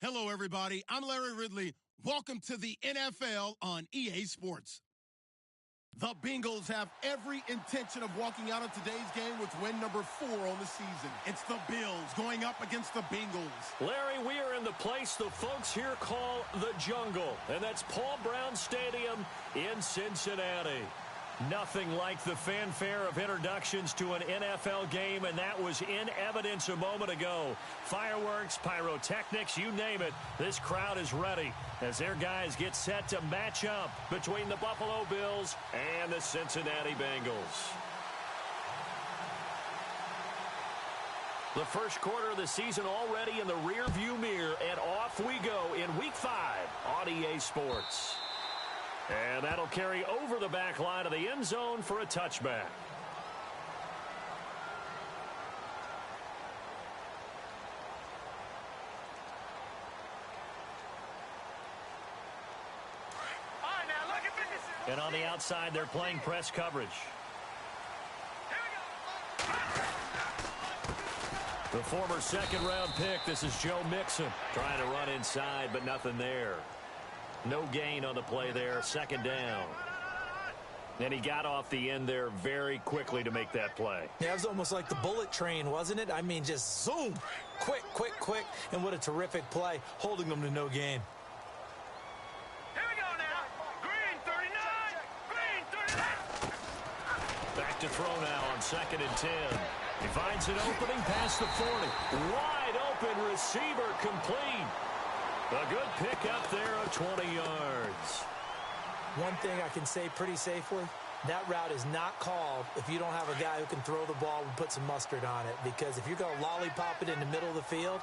Hello, everybody. I'm Larry Ridley. Welcome to the NFL on EA Sports. The Bengals have every intention of walking out of today's game with win number 4 on the season. It's the Bills going up against the Bengals. Larry, we are in the place the folks here call the jungle, and that's Paul Brown Stadium in Cincinnati. Nothing like the fanfare of introductions to an NFL game, and that was in evidence a moment ago. Fireworks, pyrotechnics, you name it. This crowd is ready as their guys get set to match up between the Buffalo Bills and the Cincinnati Bengals. The first quarter of the season already in the rearview mirror, and off we go in Week 5 on EA Sports. And that'll carry over the back line of the end zone for a touchback. And on the outside, they're playing press coverage. The former second-round pick, this is Joe Mixon, trying to run inside, but nothing there. No gain on the play there, second down. And he got off the end there very quickly to make that play. Yeah, it was almost like the bullet train, wasn't it? I mean, just zoom, quick, quick, quick, and what a terrific play, holding them to no gain. Here we go now. Green 39, green 39. Back to throw now on 2nd and 10. He finds an opening past the 40. Wide open receiver complete. A good pick up there of 20 yards. One thing I can say pretty safely, that route is not called if you don't have a guy who can throw the ball and put some mustard on it. Because if you're going to lollipop it in the middle of the field,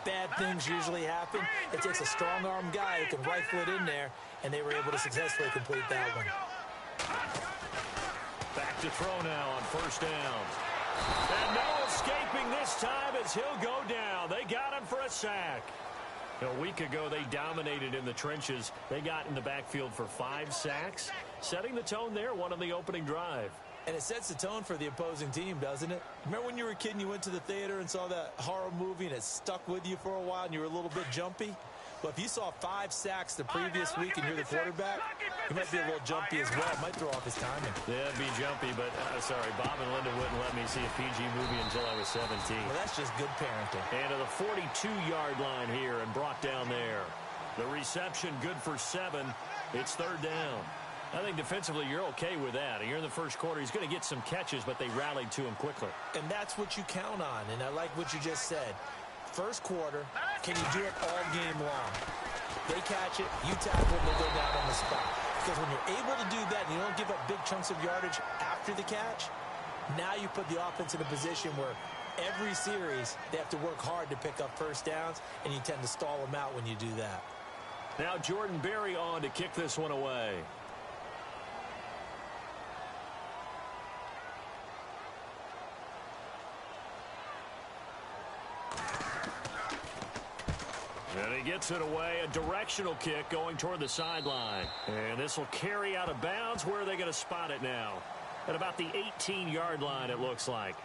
bad things usually happen. It takes a strong-arm guy who can rifle it in there, and they were able to successfully complete that one. Back to throw now on 1st down. And no escaping this time as he'll go down. They got him for a sack. A week ago, they dominated in the trenches. They got in the backfield for 5 sacks, setting the tone there, one on the opening drive. And it sets the tone for the opposing team, doesn't it? Remember when you were a kid and you went to the theater and saw that horror movie and it stuck with you for a while and you were a little bit jumpy? Well, if you saw 5 sacks the previous week and you're the quarterback, you might be a little jumpy as well. It might throw off his timing. Yeah, it'd be jumpy, but sorry, Bob and Linda wouldn't let me see a PG movie until I was 17. Well, that's just good parenting. And to the 42-yard line here and brought down there. The reception good for 7. It's 3rd down. I think defensively you're okay with that. You're in the first quarter. He's going to get some catches, but they rallied to him quickly. And that's what you count on, and I like what you just said. First quarter, can you do it all game long? They catch it, you tackle them, they go down on the spot. Because when you're able to do that and you don't give up big chunks of yardage after the catch, now you put the offense in a position where every series they have to work hard to pick up first downs, and you tend to stall them out when you do that. Now Jordan Berry on to kick this one away. And he gets it away, a directional kick going toward the sideline. And this will carry out of bounds. Where are they going to spot it now? At about the 18-yard line, it looks like.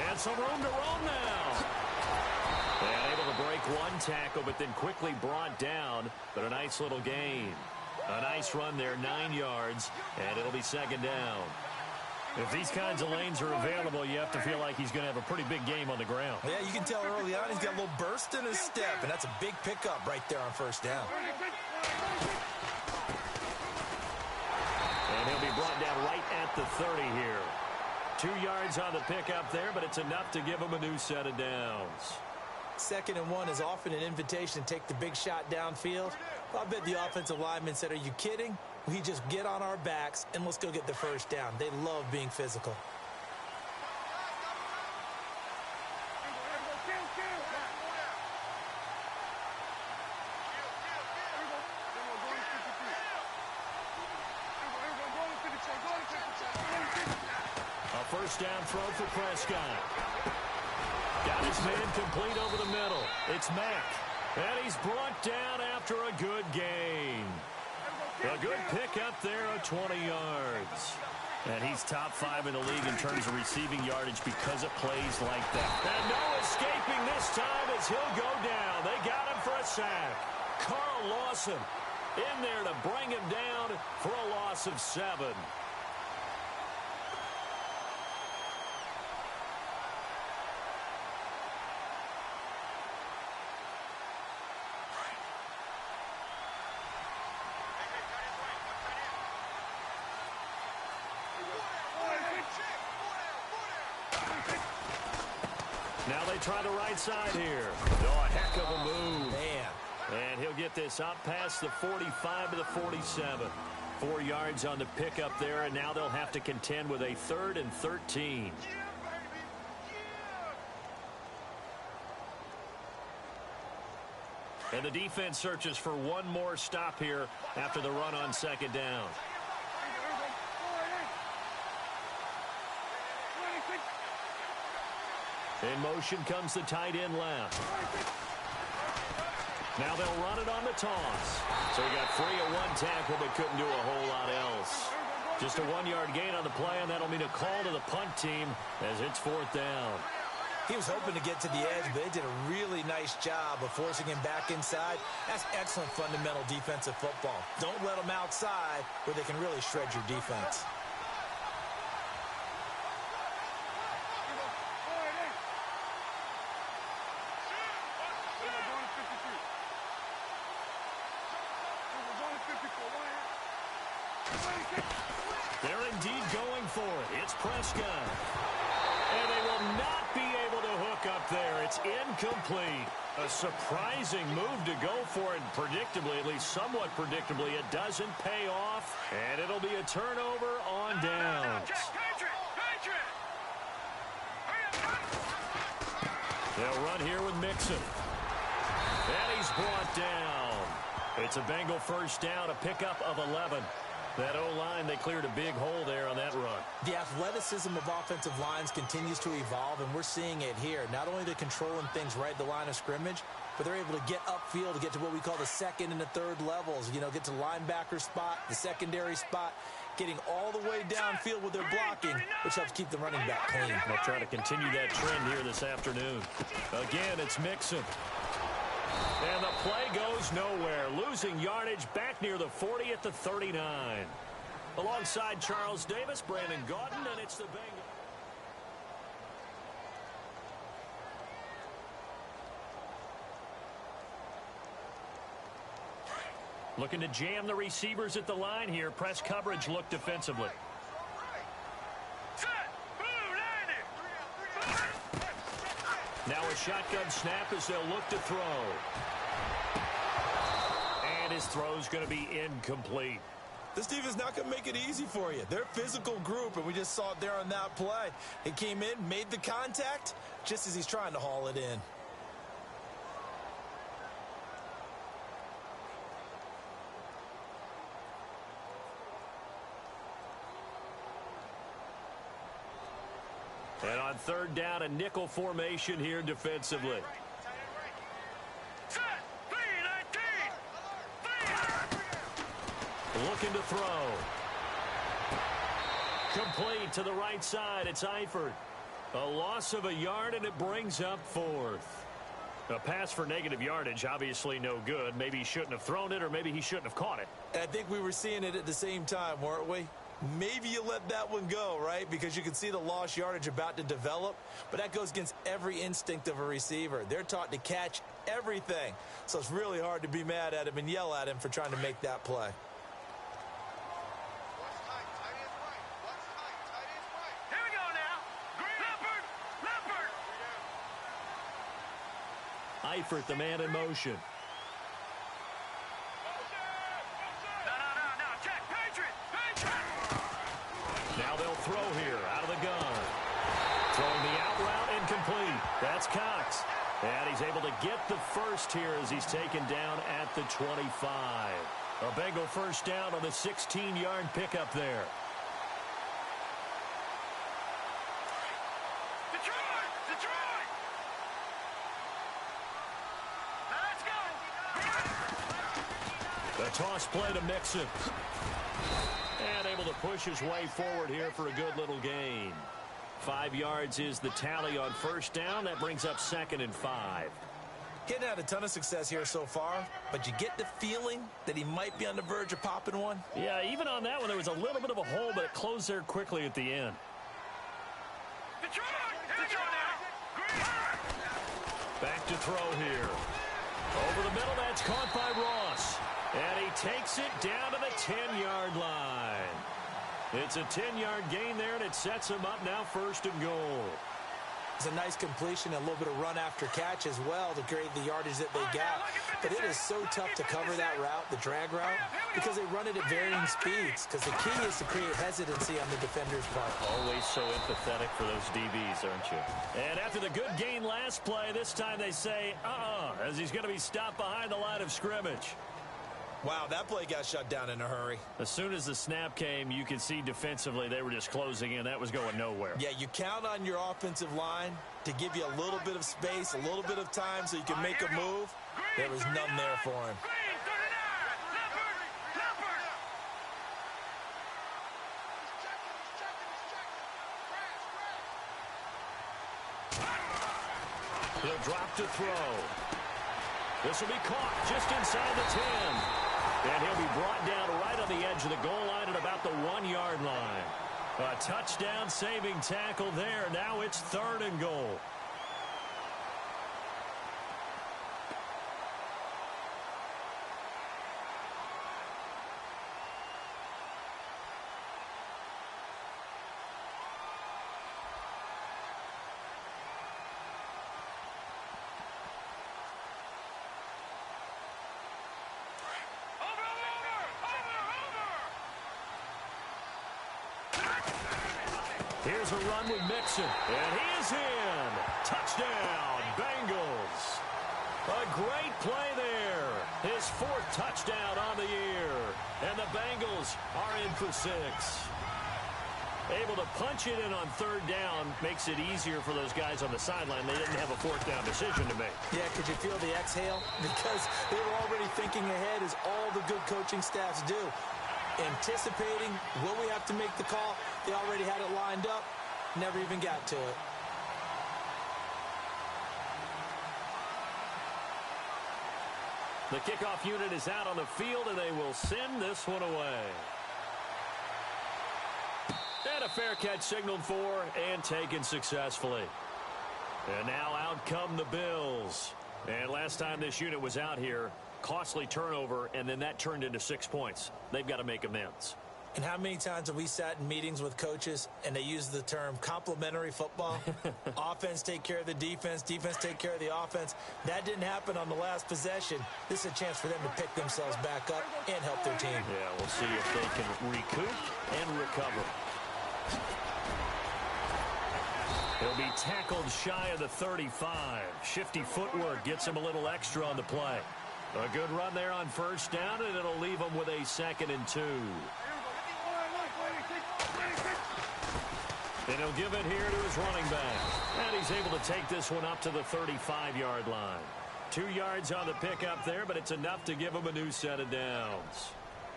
And some room to roam now. And able to break one tackle, but then quickly brought down. But a nice little gain. A nice run there, 9 yards, and it'll be 2nd down. If these kinds of lanes are available, you have to feel like he's going to have a pretty big game on the ground. Yeah, you can tell early on he's got a little burst in his step, and that's a big pickup right there on 1st down. And he'll be brought down right at the 30 here. 2 yards on the pickup there, but it's enough to give him a new set of downs. 2nd and 1 is often an invitation to take the big shot downfield. Well, I bet the offensive lineman said, are you kidding? We just get on our backs and let's go get the first down. They love being physical. first down throw for Prescott. Got his man complete over the middle. It's Mack. And he's brought down after a good gain. A good pickup there of 20 yards. And he's top 5 in the league in terms of receiving yardage because of plays like that. And no escaping this time as he'll go down. They got him for a sack. Carl Lawson in there to bring him down for a loss of 7. Now they try the right side here. Oh, a heck of a move. Man. And he'll get this up past the 45 to the 47. 4 yards on the pickup there, and now they'll have to contend with a 3rd and 13. And the defense searches for one more stop here after the run on 2nd down. In motion comes the tight end left. Now they'll run it on the toss. So he got free of 1 tackle but couldn't do a whole lot else. Just a 1-yard gain on the play, and that'll mean a call to the punt team as it's 4th down. He was hoping to get to the edge, but they did a really nice job of forcing him back inside. That's excellent fundamental defensive football. Don't let them outside where they can really shred your defense. They're indeed going for it. It's Prescott. And they will not be able to hook up there. It's incomplete. A surprising move to go for it. Predictably, at least somewhat predictably, it doesn't pay off. And it'll be a turnover on downs. They'll run here with Mixon. And he's brought down. It's a Bengal first down, a pickup of 11. That O-line, they cleared a big hole there on that run. The athleticism of offensive lines continues to evolve, and we're seeing it here. Not only they're controlling things right at the line of scrimmage, but they're able to get upfield to get to what we call the 2nd and the 3rd levels. You know, get to linebacker spot, the secondary spot, getting all the way downfield with their blocking, which helps keep the running back clean. They'll try to continue that trend here this afternoon. Again, it's Mixon. And the play goes nowhere. Losing yardage back near the 40 at the 39. Alongside Charles Davis, Brandon Gaudin, and it's the Bengals. Looking to jam the receivers at the line here. Press coverage look defensively. Now a shotgun snap as they'll look to throw. And his throw's going to be incomplete. This defense is not going to make it easy for you. They're a physical group, and we just saw it there on that play. He came in, made the contact, just as he's trying to haul it in. And on 3rd down, a nickel formation here defensively. Looking to throw. Complete to the right side. It's Eifert. A loss of a yard, and it brings up 4th. A pass for negative yardage, obviously no good. Maybe he shouldn't have thrown it, or maybe he shouldn't have caught it. I think we were seeing it at the same time, weren't we? Maybe you let that one go, right? Because you can see the lost yardage about to develop. But that goes against every instinct of a receiver. They're taught to catch everything. So it's really hard to be mad at him and yell at him for trying to make that play. Here we go now. Leopard. Eifert, the man in motion. Now they'll throw here out of the gun. Throwing the out route incomplete. That's Cox. And he's able to get the first here as he's taken down at the 25. A Bengal first down on the 16-yard pickup there. The toss play to Mixon. And able to push his way forward here for a good little gain. 5 yards is the tally on first down. That brings up 2nd and 5. He hadn't had a ton of success here so far, but you get the feeling that he might be on the verge of popping one. Yeah, even on that one, there was a little bit of a hole, but it closed there quickly at the end. Back to throw here. Over the middle, that's caught by Ross. And he takes it down to the 10-yard line. It's a 10-yard gain there, and it sets him up now 1st and goal. It's a nice completion, a little bit of run after catch as well to create the yardage that they got. But it is so tough to cover that route, the drag route, because they run it at varying speeds. Because the key is to create hesitancy on the defender's part. Always so empathetic for those DBs, aren't you? And after the good gain last play, this time they say, as he's going to be stopped behind the line of scrimmage. Wow, that play got shut down in a hurry. As soon as the snap came, you could see defensively they were just closing in. That was going nowhere. Yeah, you count on your offensive line to give you a little bit of space, a little bit of time so you can make a move. There was none there for him. He'll drop to throw. This will be caught just inside the 10. And he'll be brought down right on the edge of the goal line at about the 1-yard line. A touchdown-saving tackle there. Now it's 3rd and goal. Here's a run with Mixon, and he is in. Touchdown, Bengals. A great play there. His 4th touchdown on the year. And the Bengals are in for 6. Able to punch it in on 3rd down makes it easier for those guys on the sideline. They didn't have a 4th down decision to make. Yeah, could you feel the exhale? Because they were already thinking ahead, as all the good coaching staffs do. Anticipating, will we have to make the call? They already had it lined up, never even got to it. The kickoff unit is out on the field, and they will send this one away. And a fair catch signaled for and taken successfully. And now out come the Bills. And last time this unit was out here, costly turnover, and then that turned into 6 points. They've got to make amends. And how many times have we sat in meetings with coaches and they use the term complementary football? Offense take care of the defense, defense take care of the offense. That didn't happen on the last possession. This is a chance for them to pick themselves back up and help their team. Yeah, we'll see if they can recoup and recover. He'll be tackled shy of the 35. Shifty footwork gets him a little extra on the play. A good run there on 1st down, and it'll leave him with a 2nd and 2. And he'll give it here to his running back. And he's able to take this one up to the 35-yard line. 2 yards on the pickup there, but it's enough to give him a new set of downs.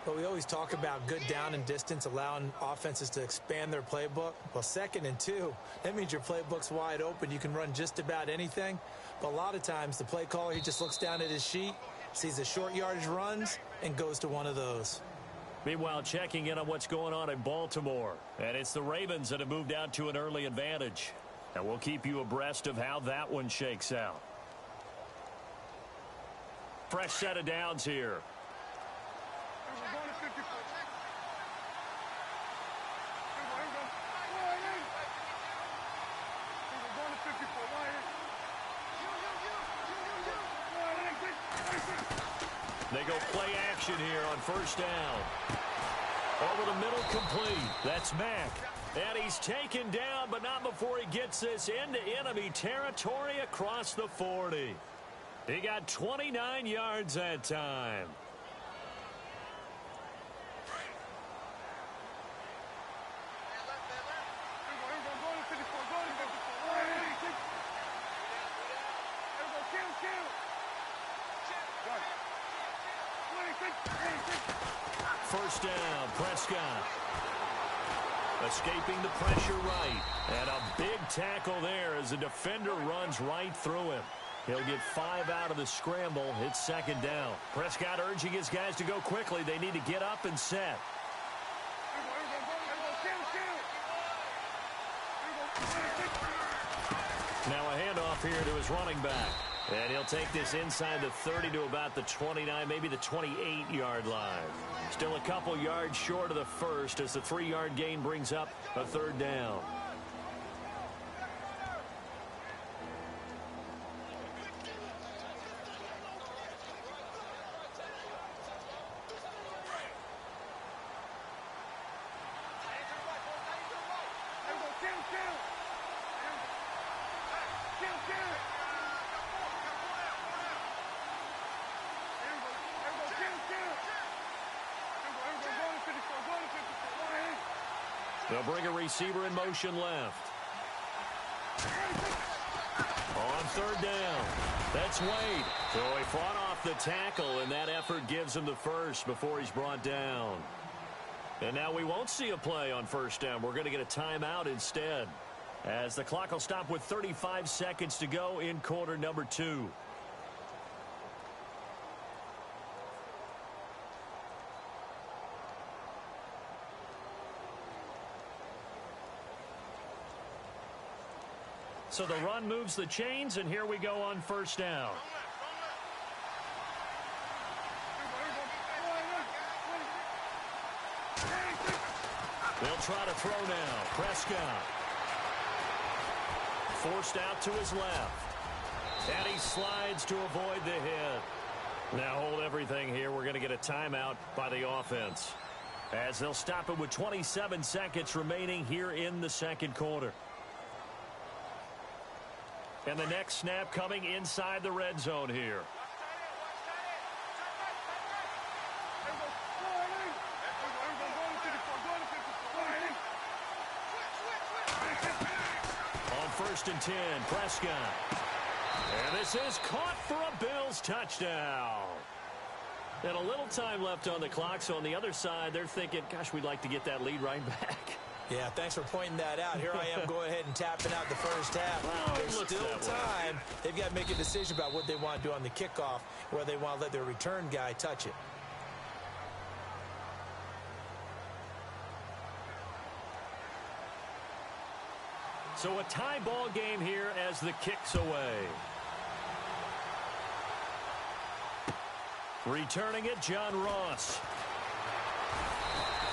But we always talk about good down and distance, allowing offenses to expand their playbook. Well, 2nd and 2, that means your playbook's wide open. You can run just about anything. But a lot of times, the play caller, he just looks down at his sheet, sees the short yardage runs, and goes to one of those. Meanwhile, checking in on what's going on in Baltimore. And it's the Ravens that have moved out to an early advantage. And we'll keep you abreast of how that one shakes out. Fresh set of downs here. They go play action here on 1st down. Over the middle, complete. That's Mack. And he's taken down, but not before he gets this into enemy territory across the 40. He got 29 yards that time. First down, Prescott. Escaping the pressure right. And a big tackle there as the defender runs right through him. He'll get 5 out of the scramble. It's second down. Prescott urging his guys to go quickly. They need to get up and set. Now a handoff here to his running back. And he'll take this inside the 30 to about the 29, maybe the 28-yard line. Still a couple yards short of the first as the 3-yard gain brings up a third down. They'll bring a receiver in motion left. On third down, that's Wade. So he fought off the tackle, and that effort gives him the first before he's brought down. And now we won't see a play on first down. We're going to get a timeout instead, as the clock will stop with 35 seconds to go in quarter number 2. So the run moves the chains, and here we go on first down. They'll try to throw now. Prescott. Forced out to his left. And he slides to avoid the hit. Now hold everything here. We're going to get a timeout by the offense, as they'll stop it with 27 seconds remaining here in the second quarter. And the next snap coming inside the red zone here. On first and 10, Prescott. And this is caught for a Bills touchdown. And a little time left on the clock, so on the other side, they're thinking, gosh, we'd like to get that lead right back. Yeah, thanks for pointing that out. Here I am going ahead and tapping out the first half. Well, there's still time. They've got to make a decision about what they want to do on the kickoff, where they want to let their return guy touch it. So a tie ball game here as the kick's away. Returning it, John Ross.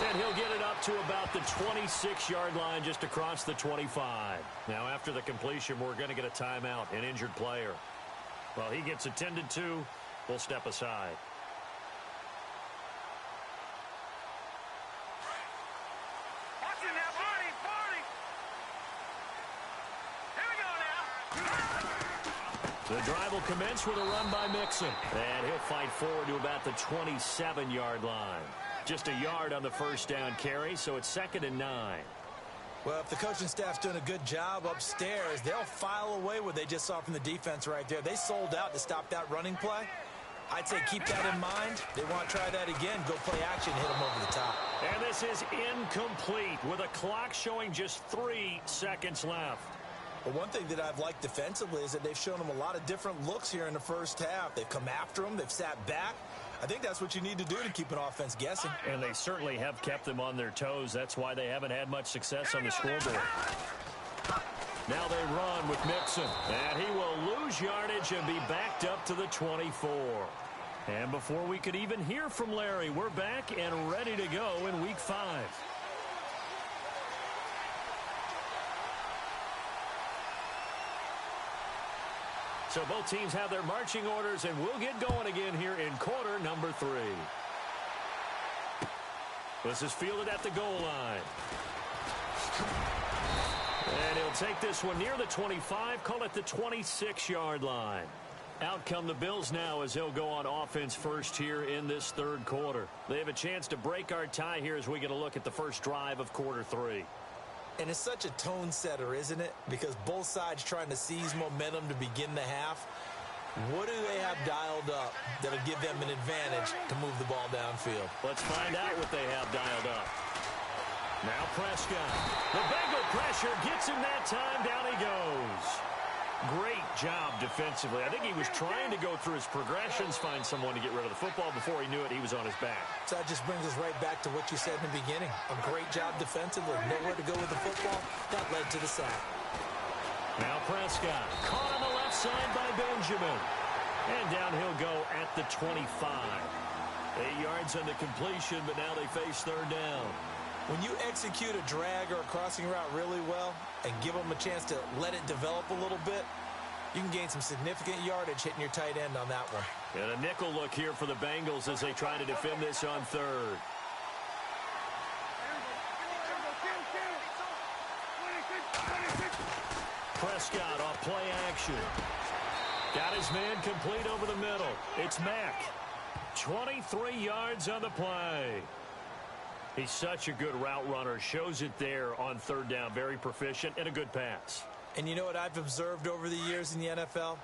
And he'll get it up to about the 26-yard line, just across the 25. Now, after the completion, we're going to get a timeout, an injured player. Well, he gets attended to. We'll step aside. Watch it now, Barney! Here we go now! The drive will commence with a run by Mixon. And he'll fight forward to about the 27-yard line. Just a yard on the first down carry, so it's 2nd and 9. Well, if the coaching staff's doing a good job upstairs, they'll file away what they just saw from the defense right there. They sold out to stop that running play. I'd say keep that in mind. They want to try that again. Go play action, hit them over the top. And this is incomplete with a clock showing just 3 seconds left. But one thing that I've liked defensively is that they've shown them a lot of different looks here in the first half. They've come after them. They've sat back. I think that's what you need to do to keep an offense guessing. And they certainly have kept them on their toes. That's why they haven't had much success on the scoreboard. Now they run with Mixon. And he will lose yardage and be backed up to the 24. And before we could even hear from Larry, we're back and ready to go in Week 5. So both teams have their marching orders, and we'll get going again here in quarter number 3. This is fielded at the goal line. And he'll take this one near the 25, call it the 26-yard line. Out come the Bills now as they'll go on offense first here in this third quarter. They have a chance to break our tie here as we get a look at the first drive of quarter 3. And it's such a tone setter, isn't it? Because both sides trying to seize momentum to begin the half. What do they have dialed up that'll give them an advantage to move the ball downfield? Let's find out what they have dialed up. Now Prescott. The Bengal pressure gets him that time. Down he goes. Great job defensively. I think he was trying to go through his progressions, find someone to get rid of the football. Before he knew it, he was on his back. So that just brings us right back to what you said in the beginning. A great job defensively. Nowhere to go with the football. That led to the sack. Now Prescott. Caught on the left side by Benjamin. And down he'll go at the 25. 8 yards on the completion, but now they face third down. When you execute a drag or a crossing route really well and give them a chance to let it develop a little bit, you can gain some significant yardage hitting your tight end on that one. And a nickel look here for the Bengals as they try to defend this on third. Prescott off play action. Got his man complete over the middle. It's Mack. 23 yards on the play. He's such a good route runner. Shows it there on third down. Very proficient and a good pass. And you know what I've observed over the years in the NFL?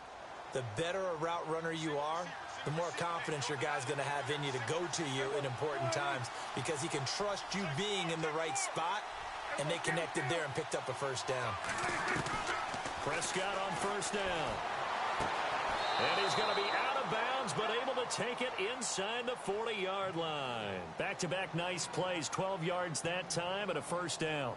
The better a route runner you are, the more confidence your guy's going to have in you to go to you in important times because he can trust you being in the right spot, and they connected there and picked up a first down. Prescott on first down. And he's going to be out of bounds, but able to take it inside the 40-yard line. Back-to-back nice plays, 12 yards that time and a first down.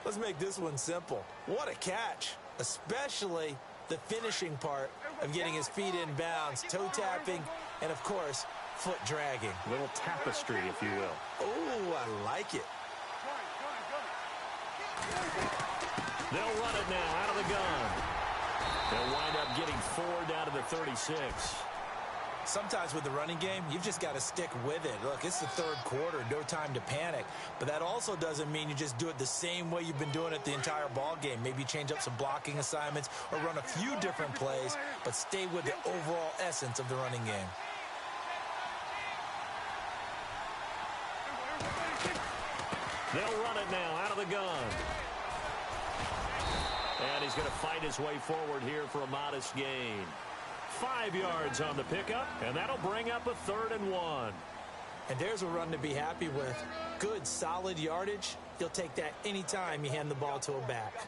Let's make this one simple. What a catch, especially the finishing part of getting his feet in bounds, toe tapping, and, of course, foot dragging. A little tapestry, if you will. Oh, I like it. They'll run it now out of the gun. They'll wind up getting 4 down to the 36. Sometimes with the running game, you've just got to stick with it. Look, it's the third quarter, no time to panic. But that also doesn't mean you just do it the same way you've been doing it the entire ball game. Maybe change up some blocking assignments or run a few different plays, but stay with the overall essence of the running game. They'll run it now out of the gun. And he's going to fight his way forward here for a modest gain. 5 yards on the pickup, and that'll bring up a 3rd and 1. And there's a run to be happy with. Good, solid yardage. You'll take that anytime you hand the ball to a back.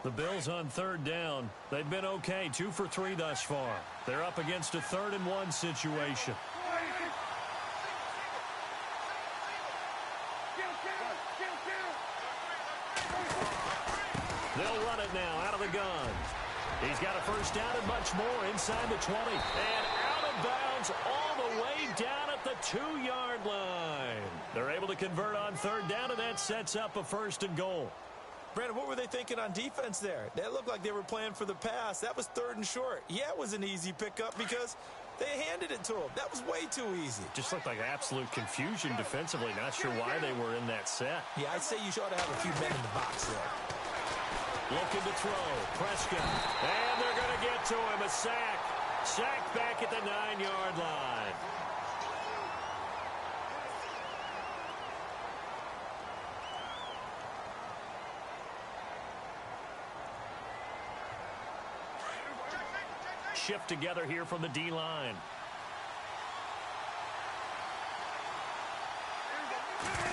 The Bills on third down. They've been okay, 2 for 3 thus far. They're up against a 3rd and 1 situation. They'll run it now out of the gun. He's got a first down and much more inside the 20. And out of bounds all the way down at the 2-yard line. They're able to convert on third down, and that sets up a 1st and goal. Brandon, what were they thinking on defense there? That looked like they were playing for the pass. That was 3rd and short. Yeah, it was an easy pickup because they handed it to him. That was way too easy. Just looked like absolute confusion defensively. Not sure why they were in that set. Yeah, I'd say you ought to have a few men in the box there. Looking to throw. Prescott. And they're going to get to him. A sack. Sack back at the 9-yard line. Shift together here from the D-line.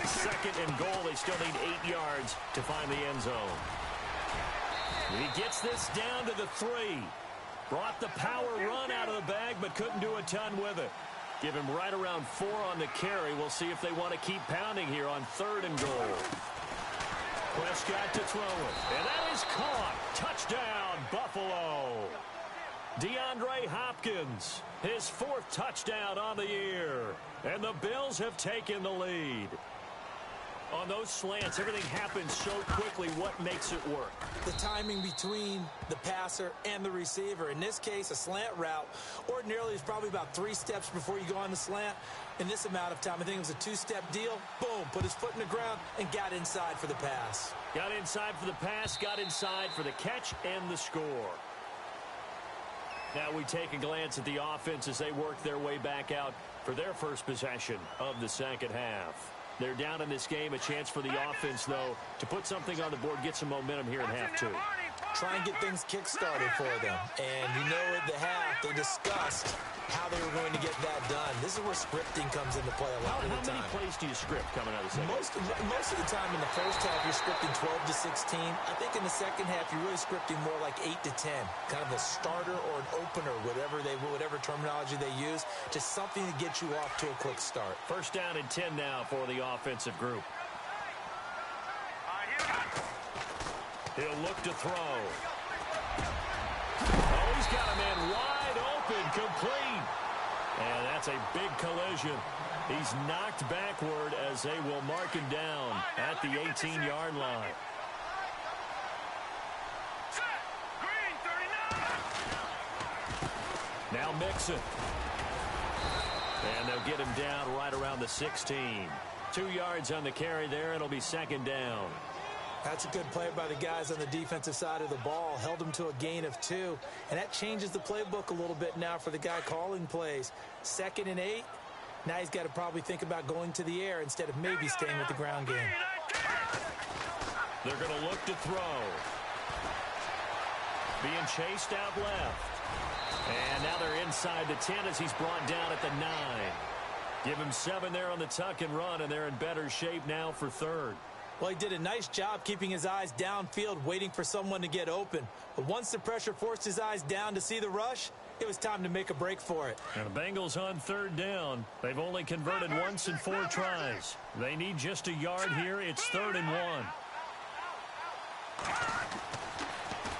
Second and goal. They still need 8 yards to find the end zone. He gets this down to the 3. Brought the power run out of the bag, but couldn't do a ton with it. Give him right around 4 on the carry. We'll see if they want to keep pounding here on 3rd and goal. Prescott to throw it. And that is caught. Touchdown, Buffalo. DeAndre Hopkins, his 4th touchdown on the year. And the Bills have taken the lead. On those slants, everything happens so quickly. What makes it work? The timing between the passer and the receiver. In this case, a slant route ordinarily is probably about 3 steps before you go on the slant. In this amount of time, I think it was a 2-step deal. Boom, put his foot in the ground and got inside for the pass. Got inside for the pass, got inside for the catch and the score. Now we take a glance at the offense as they work their way back out for their first possession of the second half. They're down in this game. A chance for the offense, though, to put something on the board, get some momentum here in half two. Try and get things kick-started for them. And you know at the half, they discussed how they were going to get that done. This is where scripting comes into play a lot of the time. How many plays do you script coming out of the second? Most of the time in the first half, you're scripting 12 to 16. I think in the second half, you're really scripting more like 8 to 10. Kind of a starter or an opener, whatever terminology they use. Just something to get you off to a quick start. First down and 10 now for the offensive group. He'll look to throw. Oh, he's got a man wide open, complete. And that's a big collision. He's knocked backward as they will mark him down at the 18-yard line. Now Mixon. And they'll get him down right around the 16. 2 yards on the carry there. It'll be second down. That's a good play by the guys on the defensive side of the ball. Held him to a gain of 2. And that changes the playbook a little bit now for the guy calling plays. 2nd and 8. Now he's got to probably think about going to the air instead of maybe staying with the ground game. They're going to look to throw. Being chased out left. And now they're inside the 10 as he's brought down at the 9. Give him 7 there on the tuck and run, and they're in better shape now for third. Well, he did a nice job keeping his eyes downfield, waiting for someone to get open. But once the pressure forced his eyes down to see the rush, it was time to make a break for it. And the Bengals on third down. They've only converted once in 4 tries. They need just a yard here. It's 3rd and 1.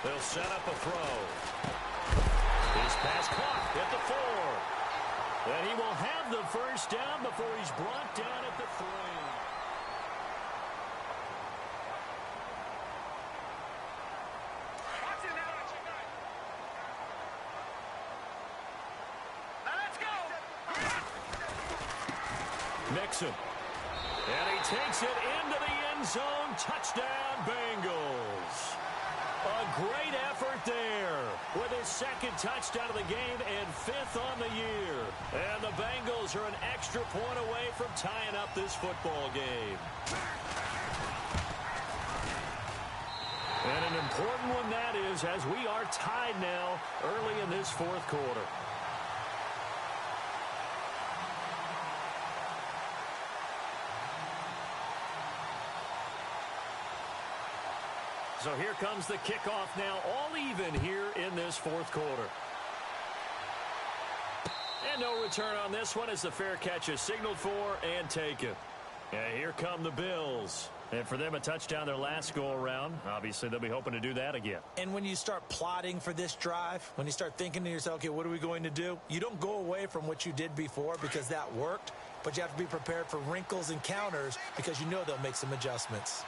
They'll set up a throw. His pass caught at the 4. And he will have the first down before he's brought down at the 3. Mixon. And he takes it into the end zone. Touchdown, Bengals. A great effort there with his 2nd touchdown of the game and 5th on the year. And the Bengals are an extra point away from tying up this football game. And an important one that is, as we are tied now early in this 4th quarter. So here comes the kickoff now, all even here in this 4th quarter. And no return on this one as the fair catch is signaled for and taken. And here come the Bills. And for them, a touchdown their last go-around. Obviously, they'll be hoping to do that again. And when you start plotting for this drive, when you start thinking to yourself, okay, what are we going to do? You don't go away from what you did before because that worked, but you have to be prepared for wrinkles and counters because you know they'll make some adjustments.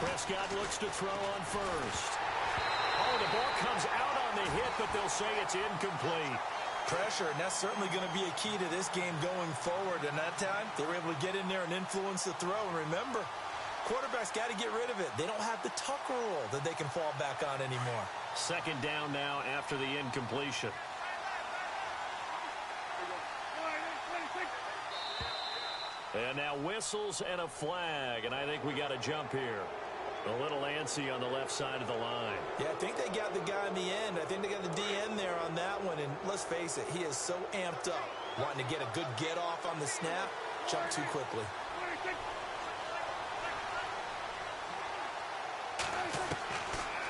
Prescott looks to throw on first. Oh, the ball comes out on the hit, but they'll say it's incomplete. Pressure, and that's certainly going to be a key to this game going forward. And that time, they were able to get in there and influence the throw. And remember, quarterbacks got to get rid of it. They don't have the tuck rule that they can fall back on anymore. 2nd down now after the incompletion. And now whistles and a flag, and I think we got a jump here. A little antsy on the left side of the line. Yeah, I think they got the guy in the end. I think they got the DN there on that one. And let's face it, he is so amped up, wanting to get a good get-off on the snap, jump too quickly.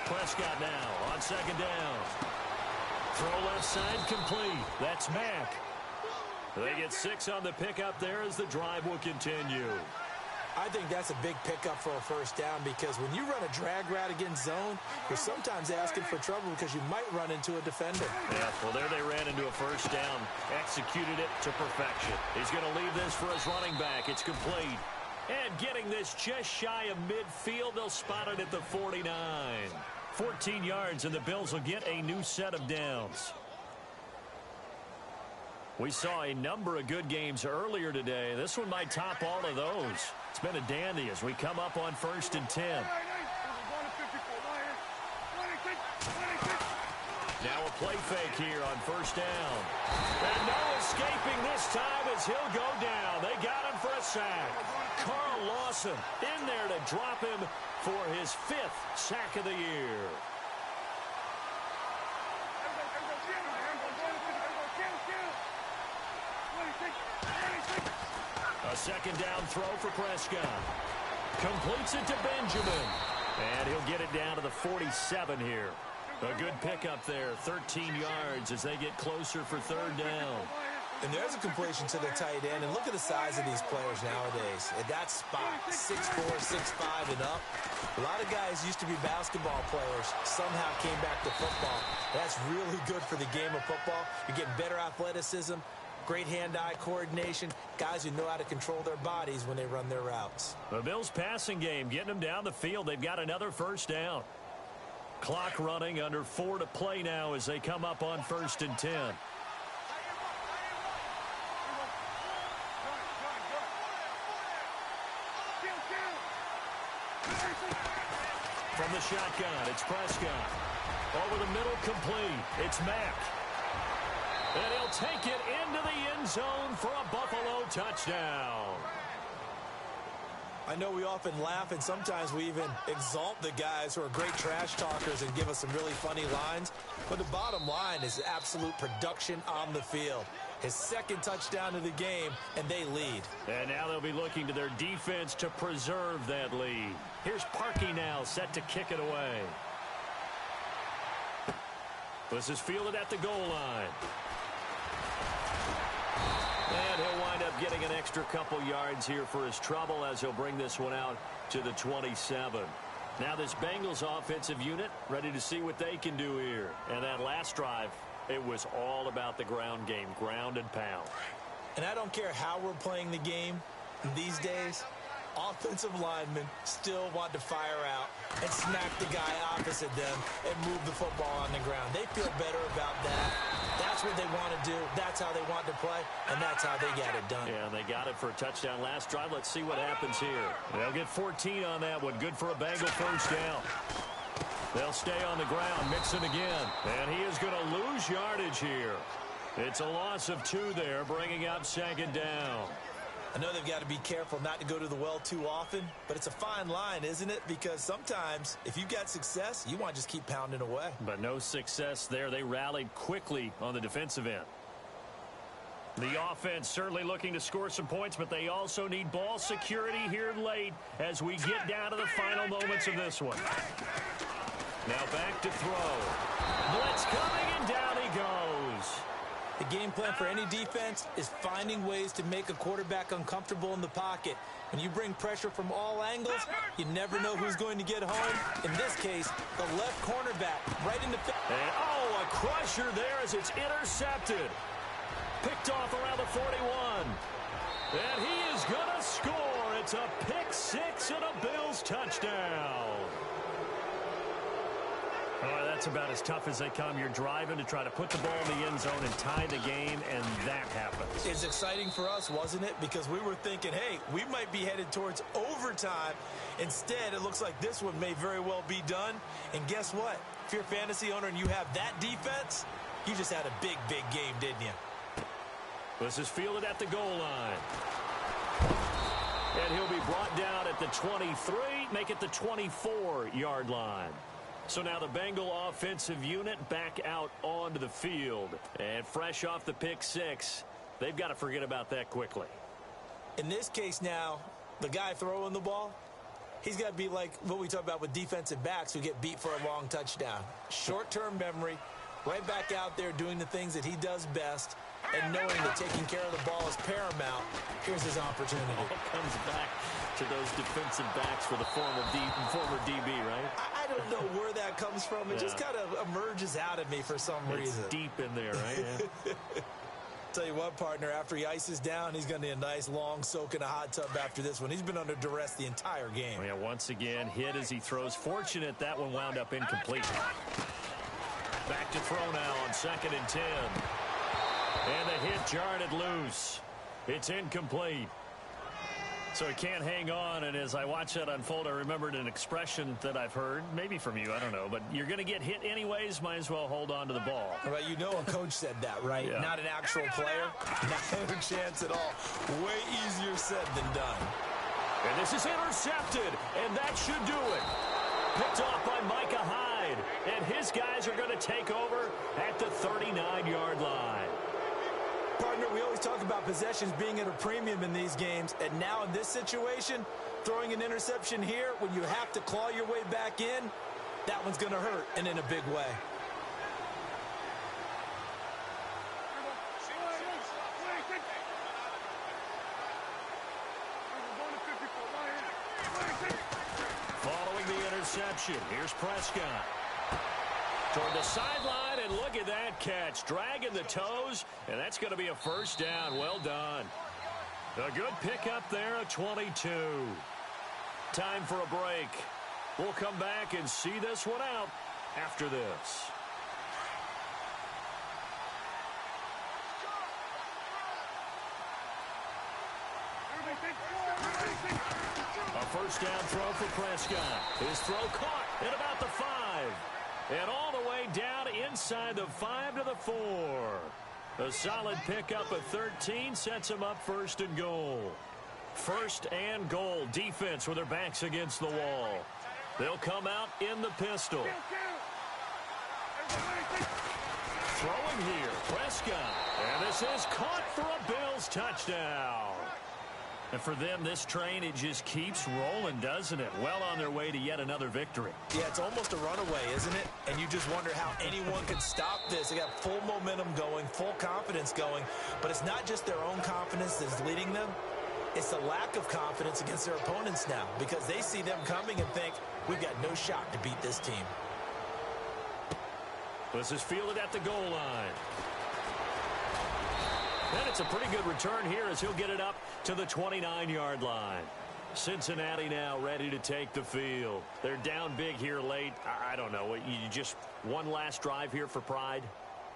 Prescott now on 2nd down. Throw left side complete. That's Mack. They get 6 on the pickup there as the drive will continue. I think that's a big pickup for a first down because when you run a drag route against zone, you're sometimes asking for trouble because you might run into a defender. Yeah, well, there they ran into a first down, executed it to perfection. He's going to leave this for his running back. It's complete. And getting this just shy of midfield, they'll spot it at the 49. 14 yards, and the Bills will get a new set of downs. We saw a number of good games earlier today. This one might top all of those. It's been a dandy as we come up on 1st and 10. play fake here on first down. And no escaping this time as he'll go down. They got him for a sack. Carl Lawson in there to drop him for his 5th sack of the year. A second down throw for Prescott. Completes it to Benjamin. And he'll get it down to the 47 here. A good pickup there, 13 yards as they get closer for third down. And there's a completion to the tight end. And look at the size of these players nowadays. At that spot, 6'4", 6'5", and up. A lot of guys used to be basketball players, somehow came back to football. That's really good for the game of football. You're getting better athleticism, great hand-eye coordination, guys who know how to control their bodies when they run their routes. The Bills passing game, getting them down the field. They've got another first down. Clock running, under 4 to play now as they come up on 1st and 10. From the shotgun, it's Prescott. Over the middle, complete. It's Mack. And he'll take it into the end zone for a Buffalo touchdown. I know we often laugh, and sometimes we even exalt the guys who are great trash talkers and give us some really funny lines. But the bottom line is absolute production on the field. His 2nd touchdown of the game, and they lead. And now they'll be looking to their defense to preserve that lead. Here's Parkey now, set to kick it away. This is fielded at the goal line. And he'll wind up getting an extra couple yards here for his trouble as he'll bring this one out to the 27. Now this Bengals offensive unit ready to see what they can do here. And that last drive, it was all about the ground game, ground and pound. And I don't care how we're playing the game these days, offensive linemen still want to fire out and smack the guy opposite them and move the football on the ground. They feel better about that. That's what they want to do. That's how they want to play, and that's how they got it done. Yeah, they got it for a touchdown last drive. Let's see what happens here. They'll get 14 on that one. Good for a Bengal first down. They'll stay on the ground, mix it again. And he is going to lose yardage here. It's a loss of 2 there, bringing up 2nd down. I know they've got to be careful not to go to the well too often, but it's a fine line, isn't it? Because sometimes, if you've got success, you want to just keep pounding away. But no success there. They rallied quickly on the defensive end. The offense certainly looking to score some points, but they also need ball security here late as we get down to the final moments of this one. Now back to throw. Blitz coming, and down he goes. The game plan for any defense is finding ways to make a quarterback uncomfortable in the pocket. When you bring pressure from all angles, you never know who's going to get home. In this case, the left cornerback right in the... And, a crusher there as it's intercepted. Picked off around the 41. And he is going to score. It's a pick 6 and a Bills touchdown. Oh, that's about as tough as they come. You're driving to try to put the ball in the end zone and tie the game, and that happens. It's exciting for us, wasn't it? Because we were thinking, hey, we might be headed towards overtime. Instead, it looks like this one may very well be done. And guess what? If you're a fantasy owner and you have that defense, you just had a big, big game, didn't you? This is fielded at the goal line. And he'll be brought down at the 23, make it the 24-yard line. So now the Bengal offensive unit back out onto the field. And fresh off the pick 6, they've got to forget about that quickly. In this case now, the guy throwing the ball, he's got to be like what we talk about with defensive backs who get beat for a long touchdown. Short-term memory, right back out there doing the things that he does best, and knowing that taking care of the ball is paramount. Here's his opportunity. All comes back to those defensive backs for the former DB, right? I don't know where that comes from. It just kind of emerges out of me for some reason. It's deep in there, right? Yeah. Tell you what, partner, after he ices down, he's going to need a nice long soak in a hot tub after this one. He's been under duress the entire game. Yeah, once again, hit as he throws. Fortunate that one wound up incomplete. Back to throw now on 2nd and 10. And the hit jarred it loose. It's incomplete. So he can't hang on, and as I watch that unfold, I remembered an expression that I've heard, maybe from you, I don't know, but you're going to get hit anyways, might as well hold on to the ball. Well, you know a coach said that, right? Yeah. Not an actual player. Not a chance at all. Way easier said than done. And this is intercepted, and that should do it. Picked off by Micah Hyde, and his guys are going to take over at the 39-yard line. Partner, we always talk about possessions being at a premium in these games, and now in this situation, throwing an interception here when you have to claw your way back in, that one's going to hurt, and in a big way. Following the interception, here's Prescott. Toward the sideline, and look at that catch. Dragging the toes, and that's going to be a first down. Well done. A good pickup there at 22. Time for a break. We'll come back and see this one out after this. A first down throw for Prescott. His throw caught at about the 5. And all the way down inside the 5 to the 4. A solid pickup of 13 sets him up first and goal. First and goal. Defense with their backs against the wall. They'll come out in the pistol. Throwing here, Prescott. And this is caught for a Bills touchdown. And for them, this train, it just keeps rolling, doesn't it? Well on their way to yet another victory. Yeah, it's almost a runaway, isn't it? And you just wonder how anyone could stop this. They got full momentum going, full confidence going. But it's not just their own confidence that's leading them. It's the lack of confidence against their opponents now, because they see them coming and think, we've got no shot to beat this team. This is fielded at the goal line. And it's a pretty good return here as he'll get it up to the 29-yard line. Cincinnati now ready to take the field. They're down big here late. I don't know. You just one last drive here for pride?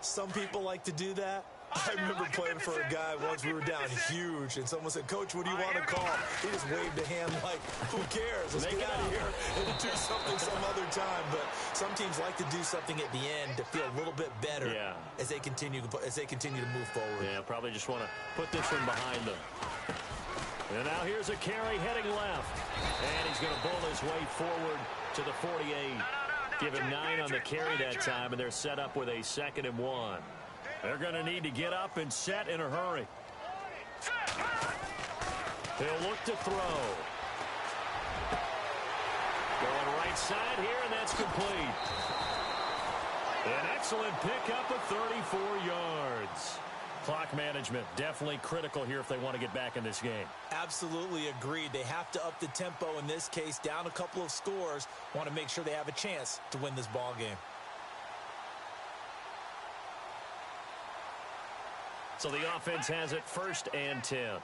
Some people like to do that. I remember playing for a guy once. We were down huge, and someone said, Coach, what do you want to call? He just waved a hand like, who cares? Let's get out of here and do something some other time. But some teams like to do something at the end to feel a little bit better as they continue to move forward. Yeah, probably just want to put this one behind them. And now here's a carry heading left. And he's going to bowl his way forward to the 48. Give him 9 on the carry that time, and they're set up with a 2nd and 1. They're going to need to get up and set in a hurry. He'll look to throw. Going right side here, and that's complete. An excellent pickup of 34 yards. Clock management definitely critical here if they want to get back in this game. Absolutely agreed. They have to up the tempo in this case, down a couple of scores. Want to make sure they have a chance to win this ball game. So the offense has it 1st and 10. All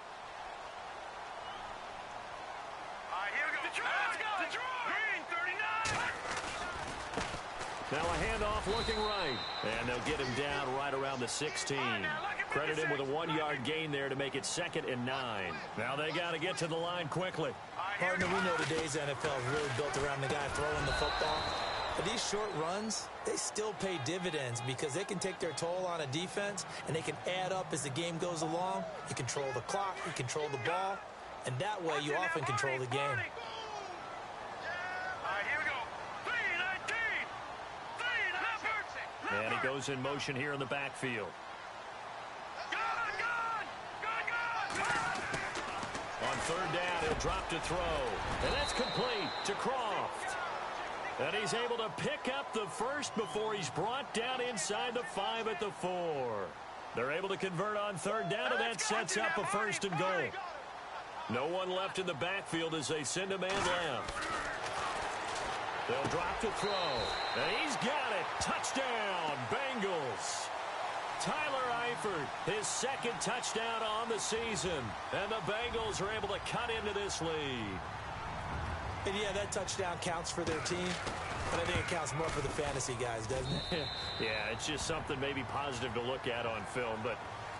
right, here we go. Detroit! Green 39! Now a handoff looking right. And they'll get him down right around the 16. Credit him with a 1-yard gain there to make it 2nd and 9. Now they got to get to the line quickly. Partner, we know today's NFL is really built around the guy throwing the football. But these short runs, they still pay dividends because they can take their toll on a defense and they can add up as the game goes along. You control the clock, you control the ball, and that way you often control the game. All right, here we go. 3-19. And he goes in motion here in the backfield. On 3rd down, he'll drop to throw. And that's complete to Croft. And he's able to pick up the first before he's brought down inside the 5 at the 4. They're able to convert on 3rd down, and that sets up a 1st and goal. No one left in the backfield as they send a man left. They'll drop to throw. And he's got it. Touchdown, Bengals. Tyler Eifert, his 2nd touchdown on the season. And the Bengals are able to cut into this lead. And yeah, that touchdown counts for their team, but I think it counts more for the fantasy guys, doesn't it? Yeah, it's just something maybe positive to look at on film, but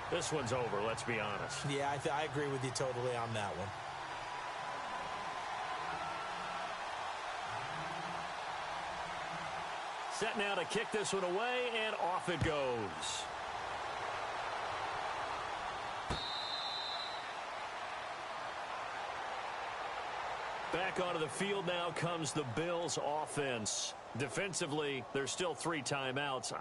this one's over, let's be honest. Yeah, I agree with you totally on that one. set now to kick this one away, and off it goes. Back onto the field now comes the Bills offense. Defensively, there's still 3 timeouts.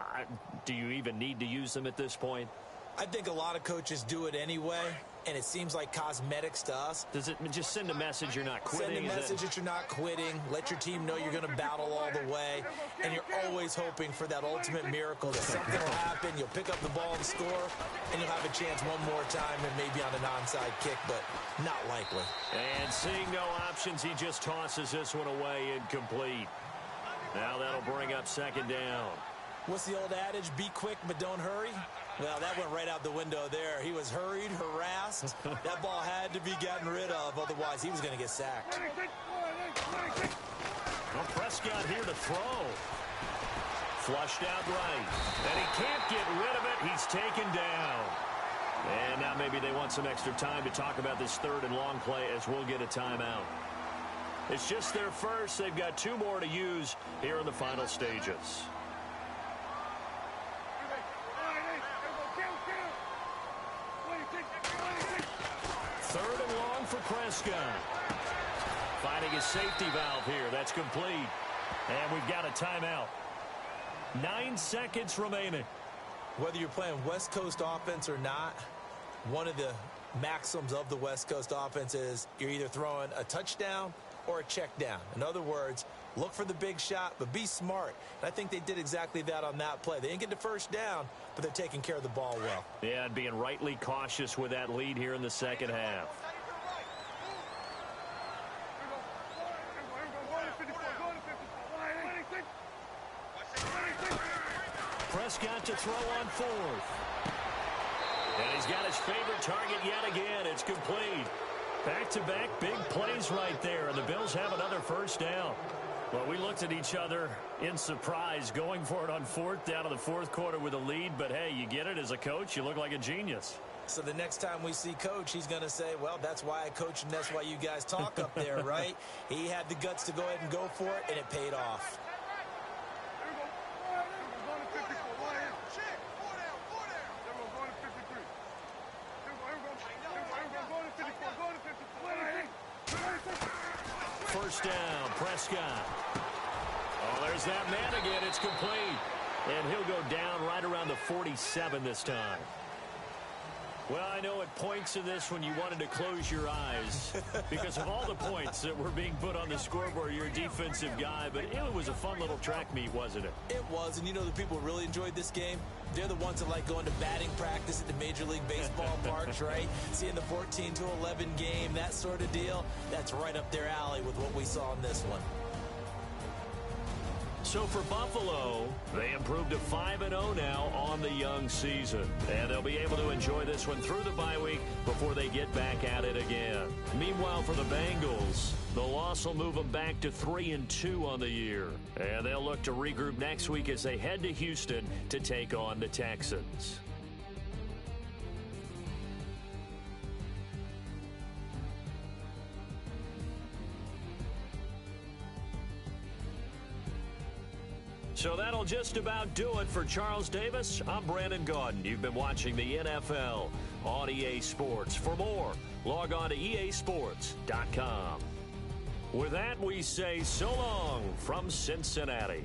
Do you even need to use them at this point? I think a lot of coaches do it anyway, and it seems like cosmetics to us. Does it just send a message you're not quitting? Send a message that you're not quitting. Let your team know you're going to battle all the way, and you're always hoping for that ultimate miracle that something will happen, you'll pick up the ball and score, and you'll have a chance one more time and maybe on an onside kick, but not likely. And seeing no options, he just tosses this one away incomplete. Now that'll bring up second down. What's the old adage? Be quick, but don't hurry. Well, that went right out the window there. He was hurried, harassed. That ball had to be gotten rid of. Otherwise, he was going to get sacked. Well, Prescott here to throw. Flushed out right. And he can't get rid of it. He's taken down. And now maybe they want some extra time to talk about this 3rd and long play as we'll get a timeout. It's just their first. They've got 2 more to use here in the final stages. 3rd and long for Prescott. Finding his safety valve here. That's complete. And we've got a timeout. 9 seconds remaining. Whether you're playing West Coast offense or not, one of the maxims of the West Coast offense is you're either throwing a touchdown or a check down. In other words, look for the big shot, but be smart. And I think they did exactly that on that play. They didn't get the first down, but they're taking care of the ball well. Yeah, and being rightly cautious with that lead here in the second half. Prescott to throw on 4th. And he's got his favorite target yet again. It's complete. Back-to-back big plays right there, and the Bills have another first down. Well, we looked at each other in surprise, going for it on 4th down in the 4th quarter with a lead. But, hey, you get it as a coach. You look like a genius. So the next time we see Coach, he's going to say, well, that's why I coach and that's why you guys talk up there, right? He had the guts to go ahead and go for it, and it paid off. First down, Prescott. Oh, there's that man again. It's complete. And he'll go down right around the 47 this time. Well, I know at points in this when you wanted to close your eyes because of all the points that were being put on the scoreboard. You're a defensive guy, but it was a fun little track meet, wasn't it? It was, and you know the people who really enjoyed this game? They're the ones that like going to batting practice at the Major League Baseball parks, right? Seeing the 14-11 game, that sort of deal. That's right up their alley with what we saw in this one. So for Buffalo, they improved to 5-0 now on the young season. And they'll be able to enjoy this one through the bye week before they get back at it again. Meanwhile, for the Bengals, the loss will move them back to 3-2 on the year. And they'll look to regroup next week as they head to Houston to take on the Texans. So that'll just about do it for Charles Davis. I'm Brandon Gaudin. You've been watching the NFL on EA Sports. For more, log on to easports.com. With that, we say so long from Cincinnati.